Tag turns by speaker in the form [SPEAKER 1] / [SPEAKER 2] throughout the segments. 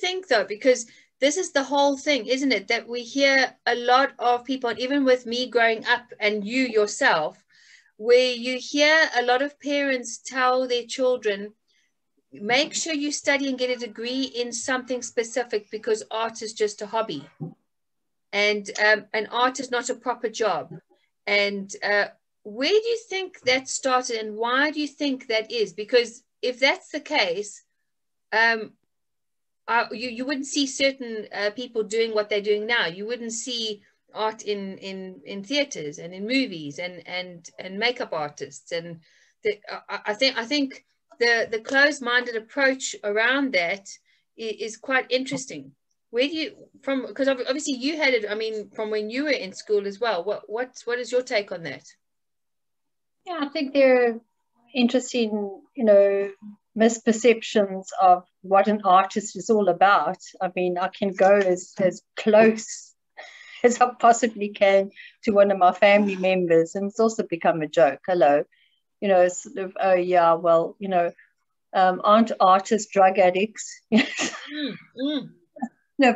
[SPEAKER 1] think though, because this is the whole thing, isn't it? That we hear a lot of people, and even with me growing up and you yourself, where you hear a lot of parents tell their children, make sure you study and get a degree in something specific because art is just a hobby. And art is not a proper job. And where do you think that started, and why do you think that is? Because if that's the case, you wouldn't see certain people doing what they're doing now. You wouldn't see art in theaters and in movies and makeup artists. And I think the closed-minded approach around that is quite interesting. Where do you from? Because obviously you had it. I mean, from when you were in school as well. What is your take on that?
[SPEAKER 2] Yeah, I think they're interesting, misperceptions of what an artist is all about. I mean, I can go as close as I possibly can to one of my family members, and it's also become a joke. Hello, sort of, oh yeah, well, aren't artists drug addicts?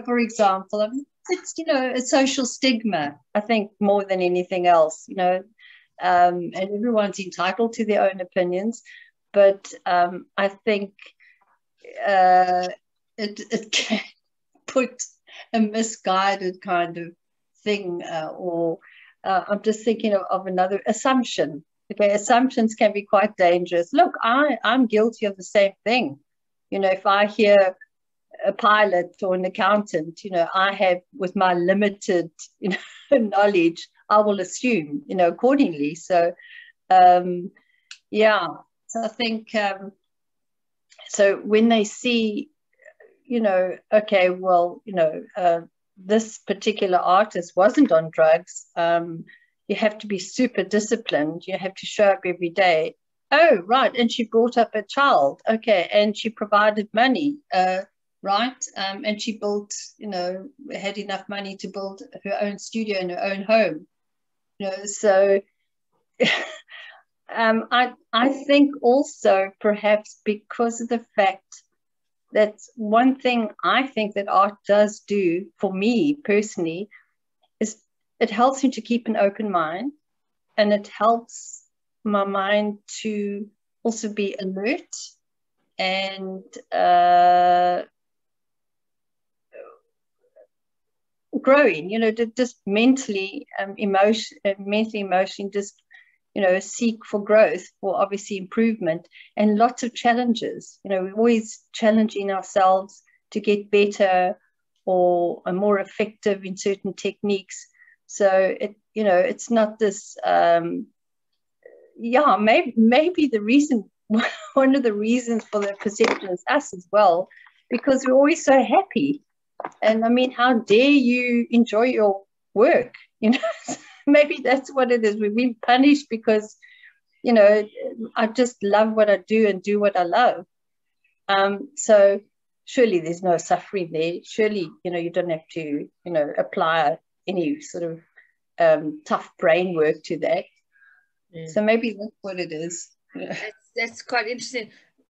[SPEAKER 2] For example, I mean, it's a social stigma, I think, more than anything else. And everyone's entitled to their own opinions, but I think it can put a misguided kind of thing, or I'm just thinking of another assumption. Okay, assumptions can be quite dangerous. Look, I'm guilty of the same thing. If I hear a pilot or an accountant, I have, with my limited, knowledge, I will assume, accordingly. So, yeah. So I think, so when they see, okay, well, this particular artist wasn't on drugs, you have to be super disciplined. You have to show up every day. Oh, right. And she brought up a child. Okay. And she provided money. Right. And she built, had enough money to build her own studio in her own home. So I think also perhaps because of the fact that one thing I think that art does do for me personally is it helps me to keep an open mind, and it helps my mind to also be alert and growing, just mentally, emotionally, just, seek for growth, for obviously improvement, and lots of challenges. We're always challenging ourselves to get better or more effective in certain techniques. So it's not this, maybe the reason, one of the reasons for the perception is us as well, because we're always so happy. And I mean, how dare you enjoy your work? Maybe that's what it is. We've been punished because, I just love what I do and do what I love. So surely there's no suffering there. Surely, you don't have to, apply any sort of tough brain work to that. Yeah. So maybe that's what it is.
[SPEAKER 1] That's quite interesting.